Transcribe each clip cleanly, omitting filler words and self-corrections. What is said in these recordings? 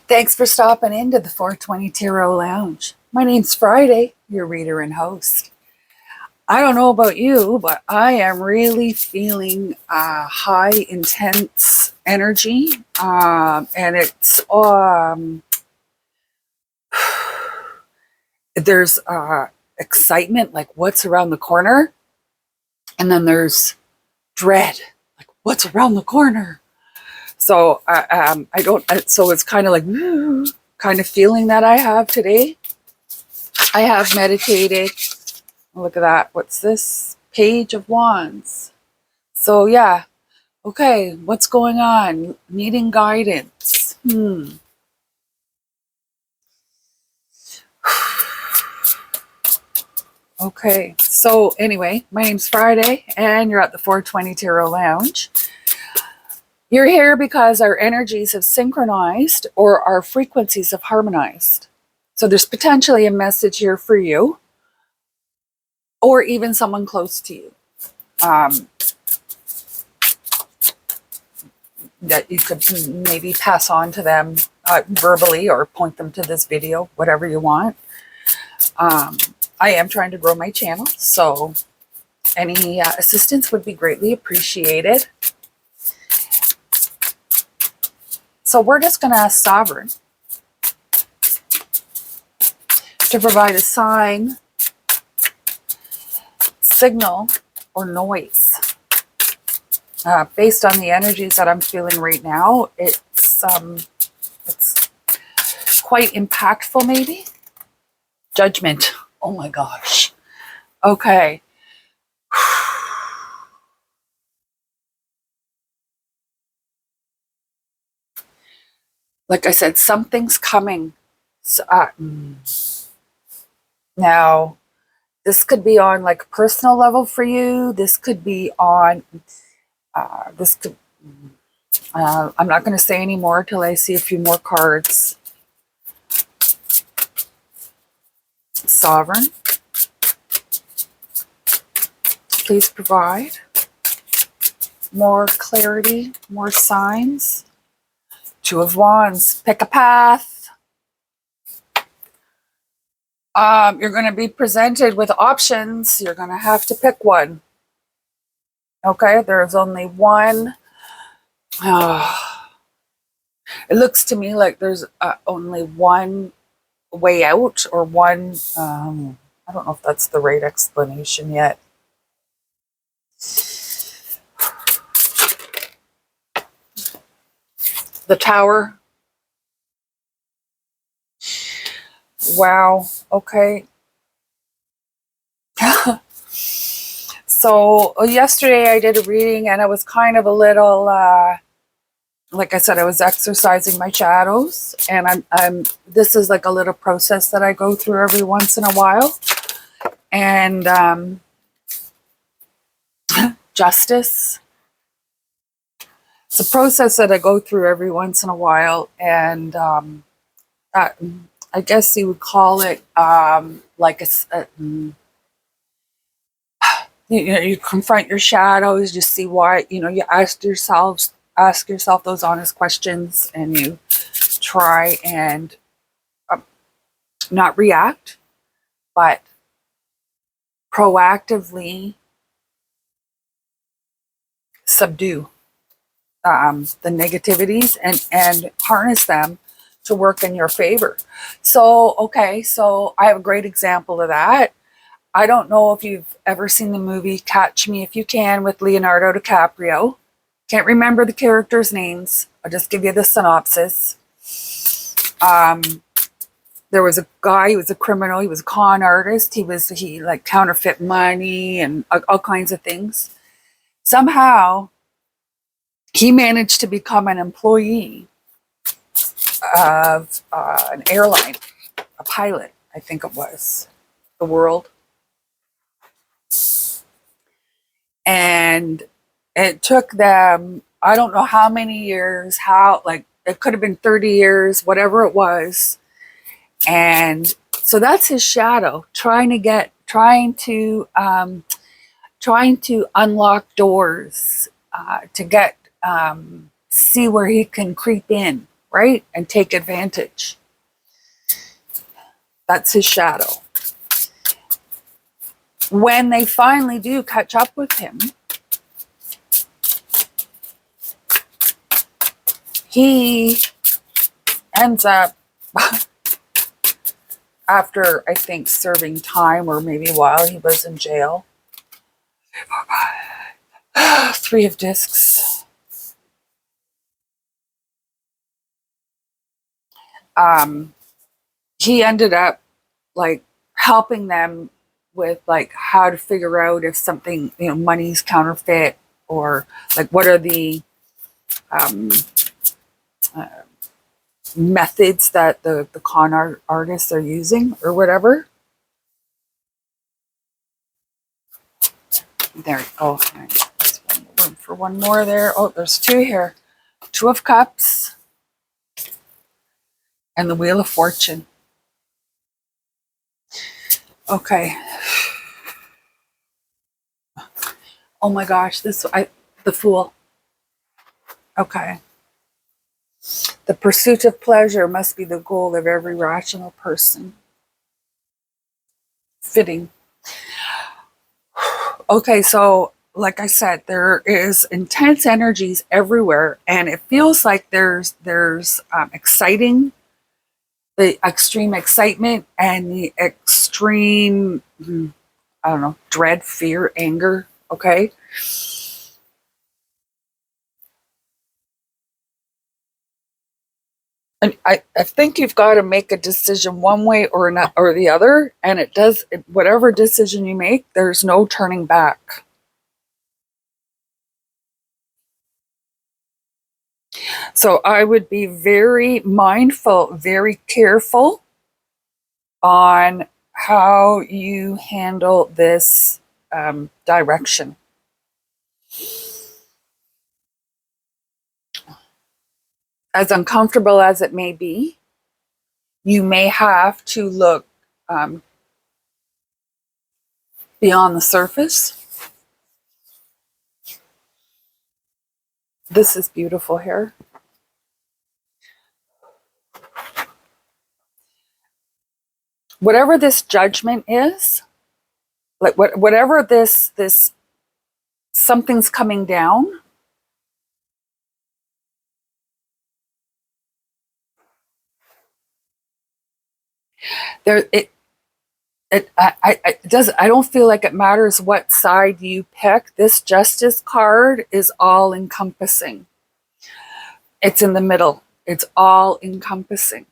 Thanks for stopping into the 420 Tarot Lounge. My name's Friday, your reader and host. I don't know about you, but I am really feeling high, intense energy. And there's excitement, like what's around the corner. And then there's dread, like what's around the corner. So so it's kind of like, kind of feeling that I have today. I have meditated. Look at that. What's this? Page of Wands. So yeah. Okay. What's going on? Needing guidance. Okay. So anyway, my name's Friday and you're at the 420 Tarot Lounge. You're here because our energies have synchronized or our frequencies have harmonized. So there's potentially a message here for you or even someone close to you. That you could maybe pass on to them verbally or point them to this video, whatever you want. I am trying to grow my channel, so any assistance would be greatly appreciated. So we're just going to ask Sovereign to provide a sign, signal, or noise. Based on the energies that I'm feeling right now, it's quite impactful, maybe. Judgment. Oh my gosh. Okay. Like I said, something's coming. So, now, this could be on like a personal level for you. This could be on, I'm not going to say any more till I see a few more cards. Sovereign, please provide more clarity, more signs. Two of Wands, pick a path. You're going to be presented with options. You're going to have to pick one. Okay, there's only one. It looks to me like there's only one way out or one, I don't know if that's the right explanation yet. The Tower. Wow, okay. So yesterday I did a reading and I was kind of a little, like I said, I was exercising my shadows, and this is like a little process that I go through every once in a while. And justice. It's a process that I go through every once in a while, and I guess you would call it like you confront your shadows, you see why, you ask yourself those honest questions, and you try and not react, but proactively subdue the negativities and harness them to work in your favor. So, okay, so I have a great example of that. I don't know if you've ever seen the movie Catch Me If You Can with Leonardo DiCaprio. Can't remember the characters' names. I'll just give you the synopsis. There was a guy, he was a criminal, he was a con artist, he like counterfeit money and all kinds of things. Somehow, he managed to become an employee of an airline, a pilot, I think it was, the World. And it took them, I don't know how many years, it could have been 30 years, whatever it was. And so that's his shadow, trying to unlock doors, to get, see where he can creep in, right? And take advantage. That's his shadow. When they finally do catch up with him, he ends up, after I think serving time, or maybe while he was in jail, 3 of discs. He ended up like helping them with like how to figure out if something, money's counterfeit, or like what are the methods that the con artists are using or whatever. There you go. There's room for one more there. Oh, there's 2 here. 2 of Cups and the Wheel of Fortune. Okay. Oh my gosh, the Fool. Okay. The pursuit of pleasure must be the goal of every rational person. Fitting. Okay, so like I said, there is intense energies everywhere, and it feels like there's exciting, the extreme excitement and the extreme, I don't know, dread, fear, anger. Okay. And I think you've got to make a decision one way or not or the other, and whatever decision you make, there's no turning back. So I would be very mindful, very careful on how you handle this direction. As uncomfortable as it may be, you may have to look beyond the surface. This is beautiful here. Whatever this judgment is, like whatever this something's coming down. There, I don't feel like it matters what side you pick. This Justice card is all encompassing. It's in the middle. It's all encompassing.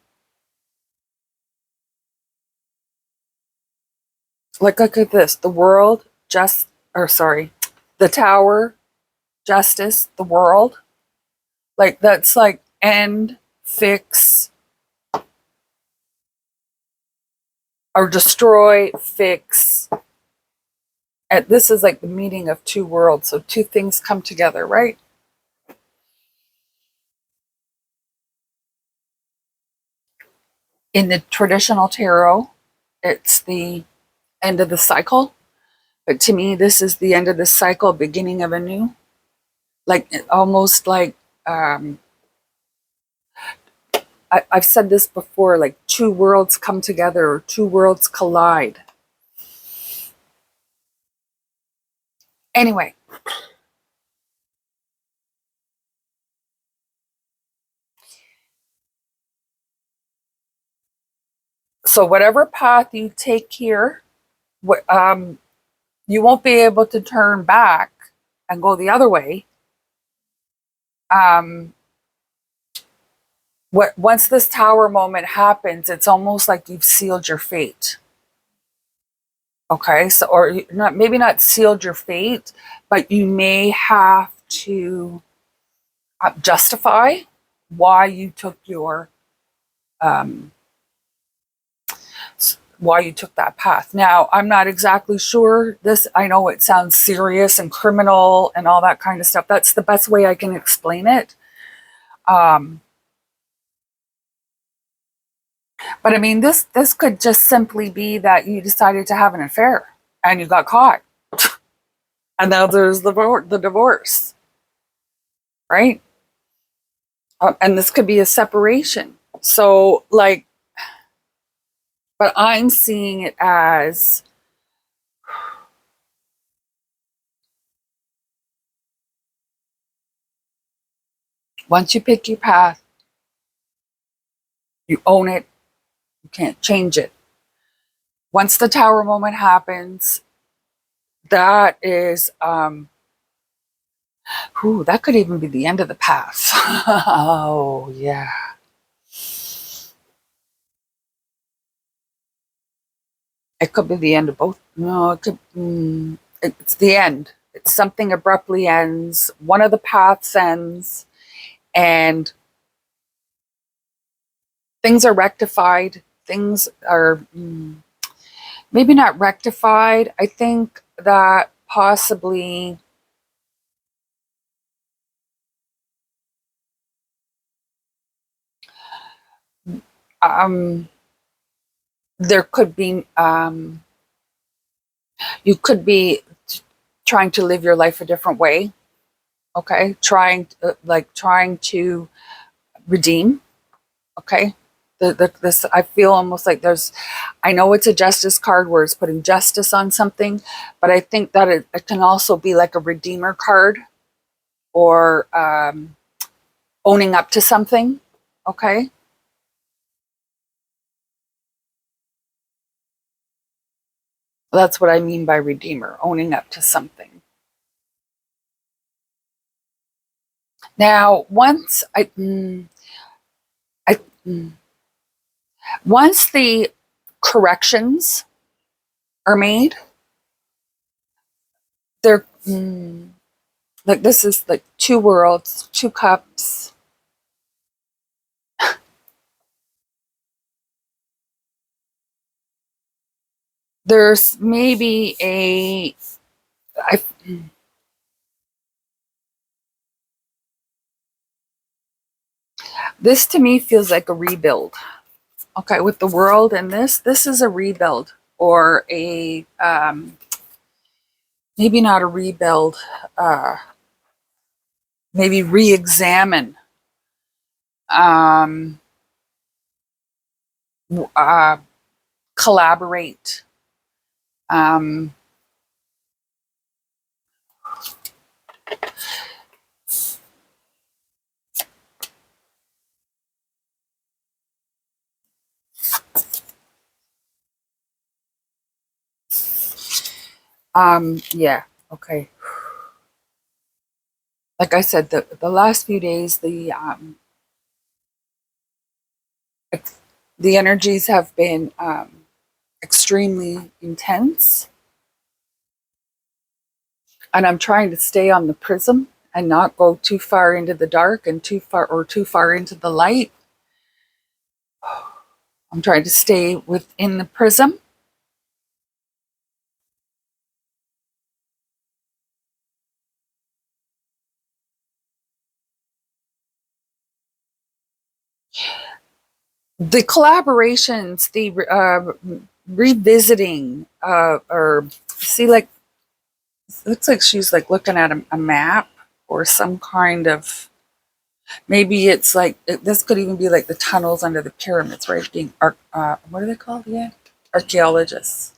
Like, look at this. The World, the Tower, Justice, the World. Like, that's like end, fix, or destroy, fix. And this is like the meeting of 2 worlds. So 2 things come together, right? In the traditional tarot, it's the end of the cycle. But to me, this is the end of the cycle, beginning of a new. Like, almost like, I've said this before, like 2 worlds come together or 2 worlds collide. Anyway. So whatever path you take here, you won't be able to turn back and go the other way. Once this Tower moment happens, it's almost like you've sealed your fate. Okay, so, or maybe not sealed your fate, but you may have to justify why you took that path. Now, I'm not exactly sure. I know it sounds serious and criminal and all that kind of stuff. That's the best way I can explain it. But I mean, this could just simply be that you decided to have an affair and you got caught. And now there's the divorce, right? And this could be a separation. So like, but I'm seeing it as once you pick your path, you own it, you can't change it. Once the tower moment happens, that is, that could even be the end of the path. Oh, yeah. It could be the end of both. No, it could, it's the end. It's something abruptly ends. One of the paths ends, and things are rectified. Things are maybe not rectified. I think that possibly there could be you could be trying to live your life a different way. Okay, trying to redeem. Okay, this I feel almost like there's. I know it's a justice card where it's putting justice on something, but I think that it can also be like a redeemer card or owning up to something. Okay, that's what I mean by redeemer, owning up to something. Now, I once the corrections are made, they're like this is like two worlds, two cups. There's maybe I, this to me feels like a rebuild. Okay, with the world and this is a rebuild or a maybe not a rebuild, uh, maybe re-examine, um, uh, collaborate. Um, yeah, okay. Like I said, the last few days, the energies have been extremely intense, and I'm trying to stay on the prism and not go too far into the dark and too far into the light. I'm trying to stay within the prism. The collaborations, the revisiting, or see, like it looks like she's like looking at a map or some kind of. Maybe it's like this could even be like the tunnels under the pyramids, right? Being what are they called again? Archaeologists.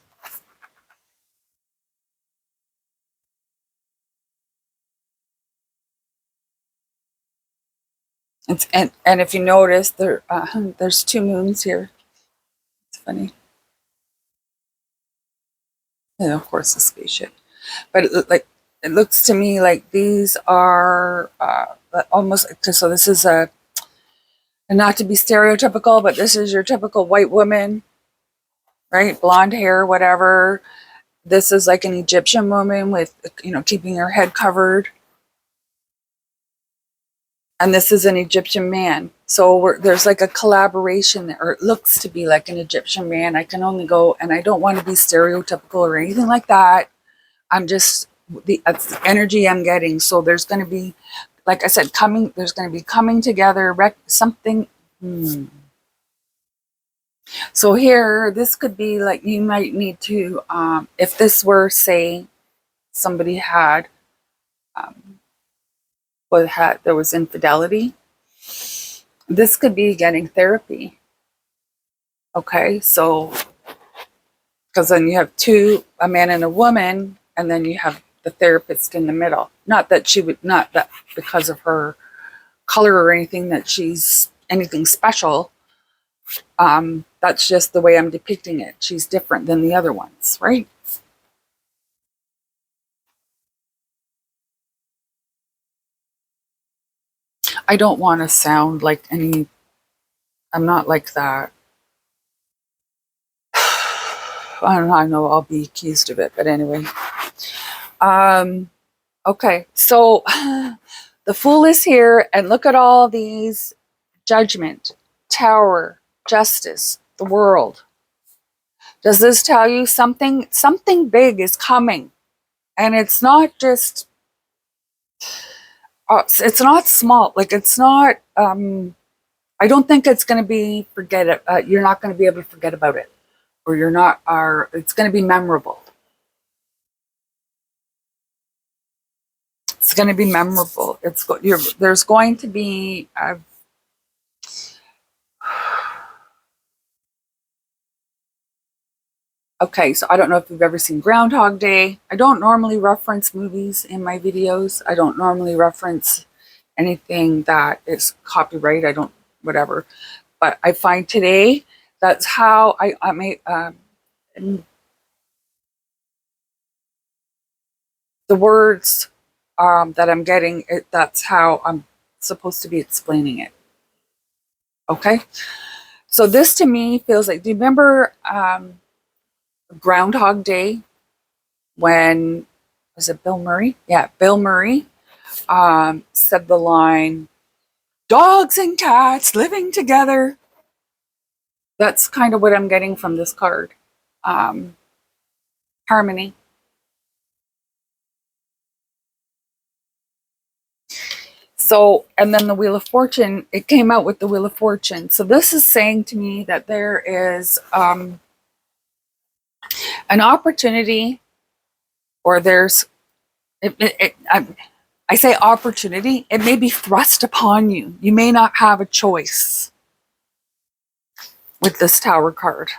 And if you notice, there's two moons here. It's funny. And of course, a spaceship. But it looks to me like these are almost. So this is a, and not to be stereotypical, but this is your typical white woman, right? Blonde hair, whatever. This is like an Egyptian woman with, keeping her head covered. And this is an Egyptian man. So there's like a collaboration there, or it looks to be like an Egyptian man. I can only go, and I don't want to be stereotypical or anything like that. I'm just, that's the energy I'm getting. So there's going to be, like I said, there's going to be coming together, something. So here, this could be like, you might need to, if this were, say, somebody had, there was infidelity, This could be getting therapy. Okay, so because then you have two, a man and a woman, and then you have the therapist in the middle. Not that she would, not that because of her color or anything that she's anything special. That's just the way I'm depicting it. She's different than the other ones, right? I don't want to sound like any, I'm not like that. I don't know, I know I'll be accused of it, but anyway. Um, okay, so the Fool is here, and look at all these: Judgment, Tower, Justice, the World. Does this tell you something? Something big is coming, and it's not just. It's not small. Like it's not. I don't think it's going to be forget it. You're not going to be able to forget about it, or you're not. Are it's going to be memorable. It's going to be memorable. There's going to be. Okay, so I don't know if you've ever seen Groundhog Day. I don't normally reference movies in my videos. I don't normally reference anything that is copyright. I don't, whatever. But I find today that's how I may, the words that I'm getting, that's how I'm supposed to be explaining it. Okay? So this to me feels like, do you remember Groundhog Day when, was it Bill Murray? Yeah, Bill Murray said the line, dogs and cats living together. That's kind of what I'm getting from this card. Harmony. So, and then the Wheel of Fortune, it came out with the Wheel of Fortune. So this is saying to me that there is an opportunity, or there's, I say opportunity, it may be thrust upon you. You may not have a choice with this Tower card.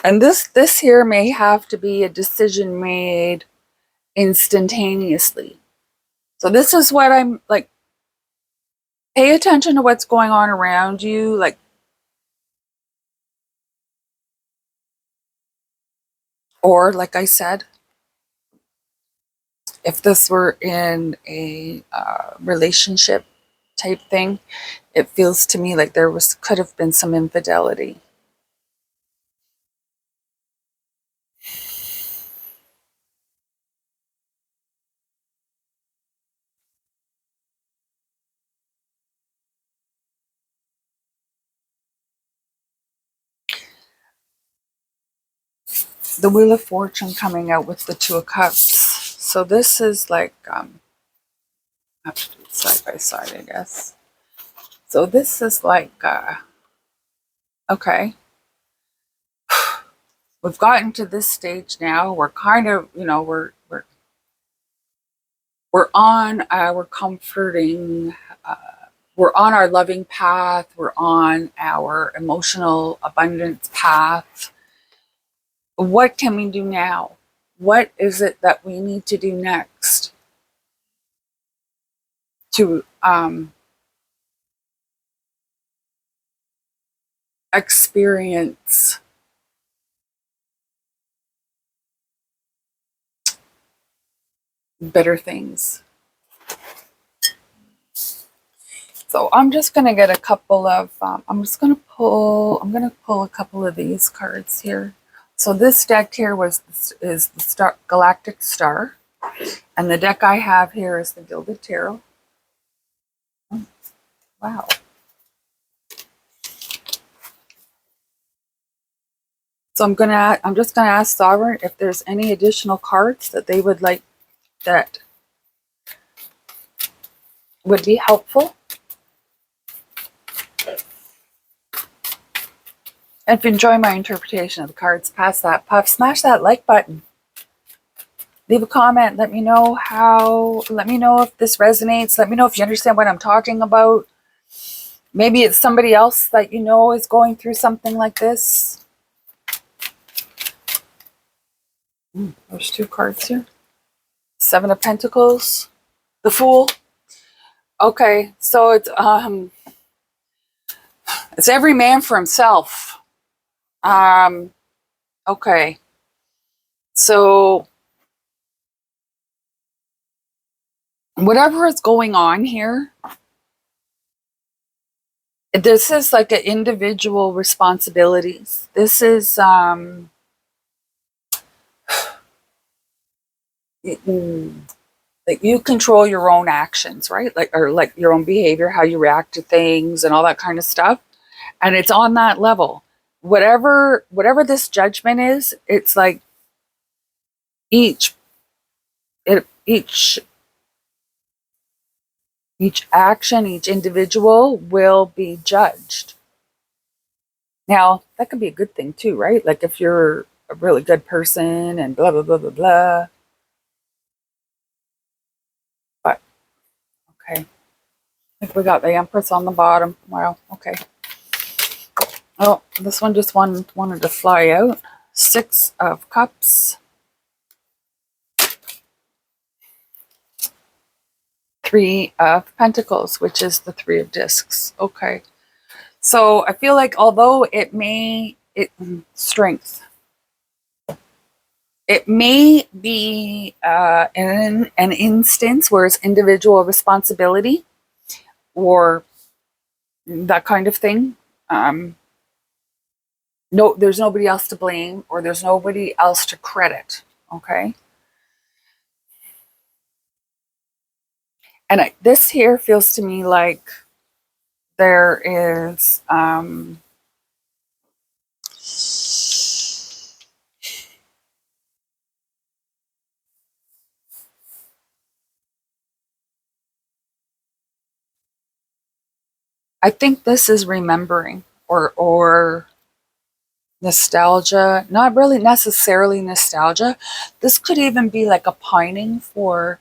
And this here may have to be a decision made instantaneously. So this is what I'm like, pay attention to what's going on around you. Like, or like I said, if this were in a relationship type thing, it feels to me like could have been some infidelity. The Wheel of Fortune coming out with the Two of Cups. So this is like, I have to do it side by side, I guess. So this is like, okay, we've gotten to this stage now. We're kind of, we're on our comforting, we're on our loving path. We're on our emotional abundance path. What can we do now? What is it that we need to do next to experience better things? So I'm just going to get a couple of, I'm going to pull a couple of these cards here. So this deck here is the Galactic Star. And the deck I have here is the Gilded Tarot. Oh, wow. So I'm just gonna ask Sovereign if there's any additional cards that they would like that would be helpful. And if you enjoy my interpretation of the cards, pass that puff, smash that like button. leave a comment. Let me know let me know if this resonates. Let me know if you understand what I'm talking about. Maybe it's somebody else that you know is going through something like this. There's 2 cards here. 7 of Pentacles. The Fool. Okay, so it's every man for himself. Okay. So whatever is going on here, this is like an individual responsibilities. This is like you control your own actions, right? Like your own behavior, how you react to things and all that kind of stuff. And it's on that level. Whatever this judgment is, it's like each action, each individual will be judged. Now, that could be a good thing too, right? Like if you're a really good person and blah, blah, blah, blah, blah. But, okay. I think we got the Empress on the bottom. Wow, okay. Oh, this one just wanted to fly out. 6 of Cups. 3 of Pentacles, which is the 3 of Discs. Okay. So I feel like although strength, it may be in an instance where it's individual responsibility or that kind of thing. No, there's nobody else to blame or there's nobody else to credit. Okay. And this here feels to me like there is I think this is remembering or nostalgia, not really necessarily nostalgia. This could even be like a pining for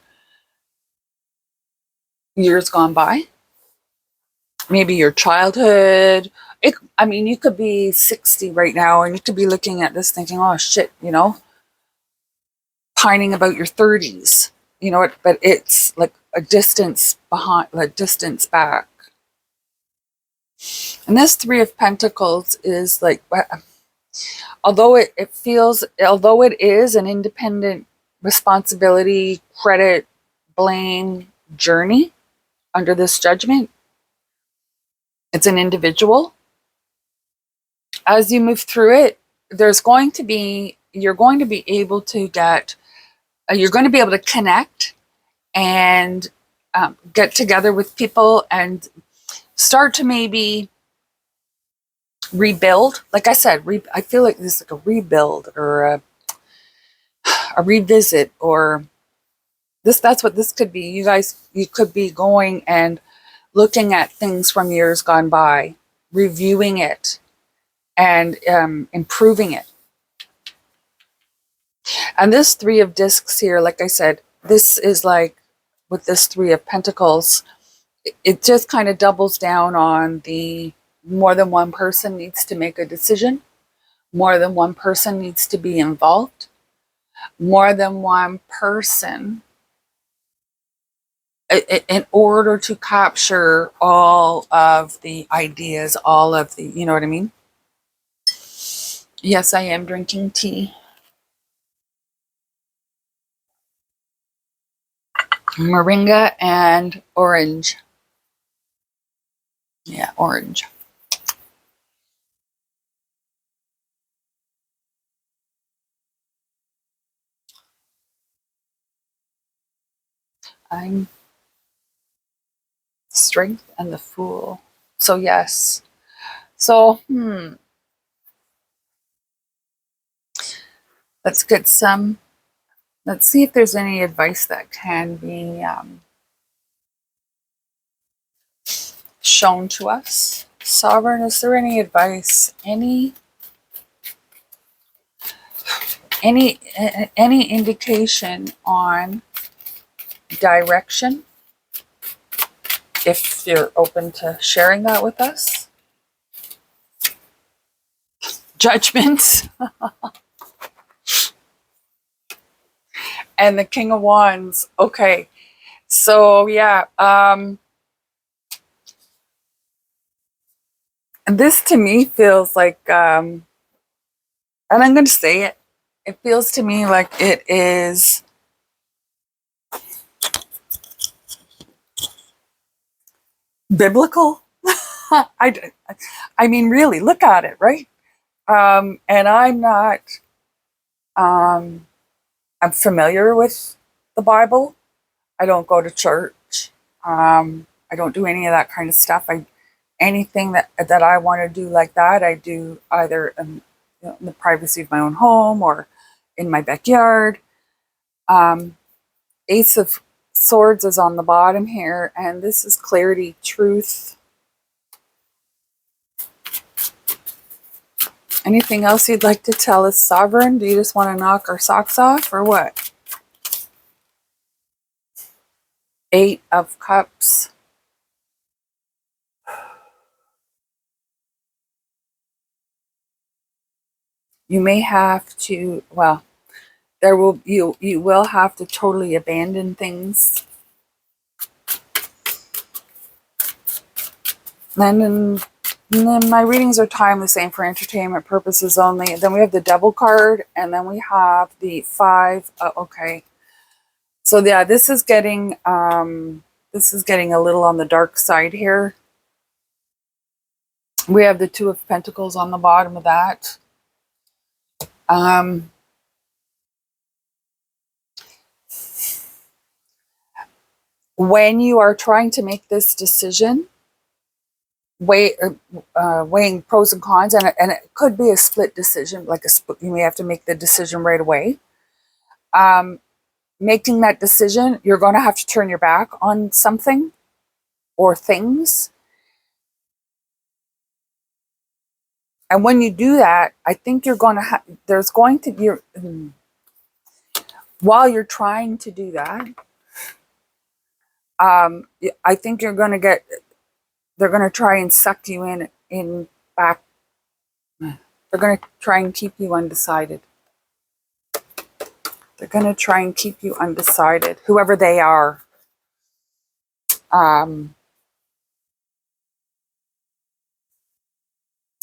years gone by. Maybe your childhood. You could be 60 right now and you could be looking at this thinking, oh shit, pining about your 30s. But it's like a distance behind, like distance back. And this 3 of Pentacles is like, although it is an independent responsibility, credit, blame journey under this judgment, it's an individual. As you move through it, you're going to be able to connect and get together with people and start to maybe rebuild. Like I said, I feel like this is like a rebuild or a revisit, or that's what this could be. You could be going and looking at things from years gone by, reviewing it, and improving it. And this 3 of Discs here, like I said, this is like with this 3 of Pentacles, it just kind of doubles down on the more than one person needs to make a decision. More than one person needs to be involved. More than one person in order to capture all of the ideas, all of the, you know what I mean? Yes, I am drinking tea. Moringa and orange. Yeah, orange. I'm Strength and the Fool. So yes. So, let's see if there's any advice that can be shown to us. Sovereign, is there any advice? Any indication on direction, if you're open to sharing that with us? Judgment. And the King of Wands. Okay. So yeah, this to me feels like, and I'm going to say it, it feels to me like it is biblical. I mean, really, look at it, right? And I'm not, I'm familiar with the Bible. I don't go to church. I don't do any of that kind of stuff. Anything that I want to do like that, I do either in the privacy of my own home or in my backyard. Ace of Swords is on the bottom here, and this is clarity, truth. Anything else you'd like to tell us, Sovereign? Do you just want to knock our socks off, or what? Eight of Cups. You may have to, well, you will have to totally abandon things. And then my readings are timeless, same for entertainment purposes only. Then we have the Devil card, and then we have the Five. Okay, so yeah, this is getting a little on the dark side here. We have the Two of Pentacles on the bottom of that. When you are trying to make this decision, weighing pros and cons, and it could be a split decision, like you may have to make the decision right away. Making that decision, you're going to have to turn your back on something or things. And when you do that, I think you're going to there's going to be, while you're trying to do that, I think you're going to get, they're going to try and suck you in back. They're going to try and keep you undecided. They're going to try and keep you undecided, whoever they are.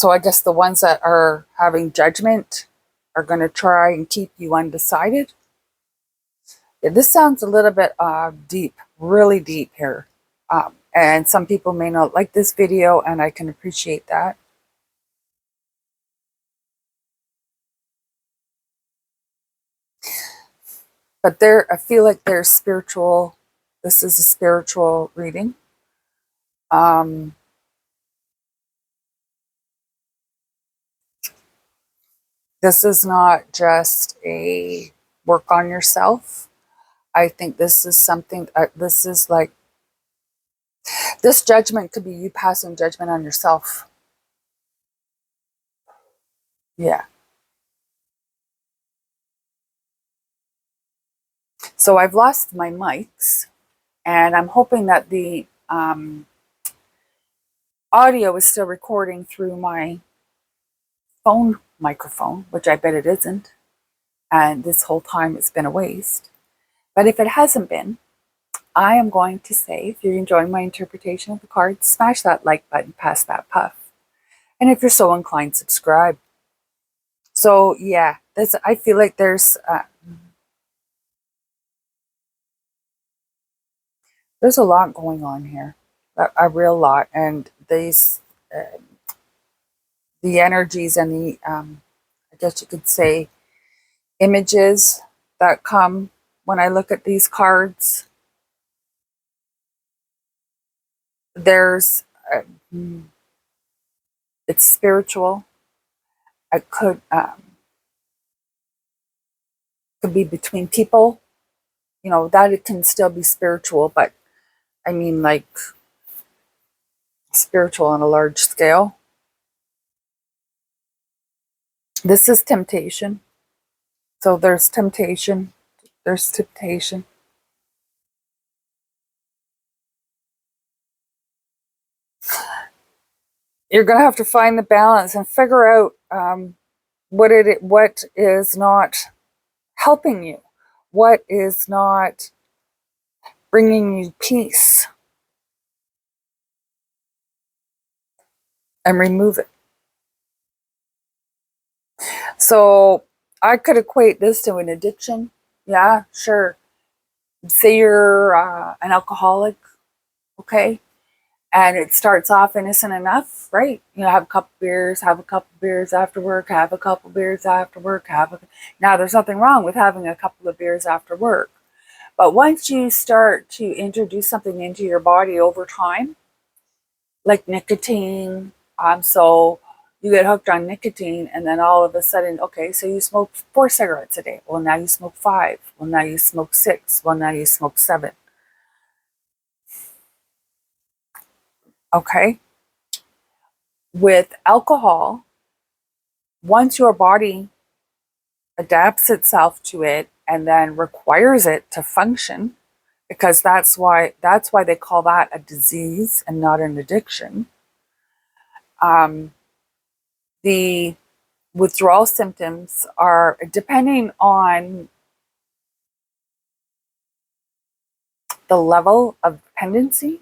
So I guess the ones that are having judgment are going to try and keep you undecided. Yeah, this sounds a little bit deep, really deep here. And some people may not like this video, and I can appreciate that. But I feel like there's spiritual, this is a spiritual reading. This is not just a work on yourself. I think this is something, this is like, this judgment could be you passing judgment on yourself. Yeah. So I've lost my mics, and I'm hoping that the audio is still recording through my phone microphone, which I bet it isn't. And this whole time it's been a waste. But if it hasn't been, I am going to say, if you're enjoying my interpretation of the cards, smash that like button, pass that puff. And if you're so inclined, subscribe. So yeah, I feel like there's a lot going on here, a real lot. And these, the energies and the, I guess you could say, images that come when I look at these cards, there's, it's spiritual. It could be between people, that it can still be spiritual, but I mean like spiritual on a large scale. This is temptation. So there's temptation. There's temptation. You're going to have to find the balance and figure out what is not helping you, what is not bringing you peace, and remove it. So I could equate this to an addiction. Yeah, sure. Say you're an alcoholic, okay? And it starts off innocent enough, right? You know, have a couple beers, have a couple beers after work, have a couple beers after work, Now, there's nothing wrong with having a couple of beers after work. But once you start to introduce something into your body over time, like nicotine, so you get hooked on nicotine, and then all of a sudden, okay, so you smoke 4 cigarettes a day. Well, now you smoke 5. Well, now you smoke 6. Well, now you smoke 7. Okay? With alcohol, once your body adapts itself to it and then requires it to function, because that's why they call that a disease and not an addiction. The withdrawal symptoms are depending on the level of dependency.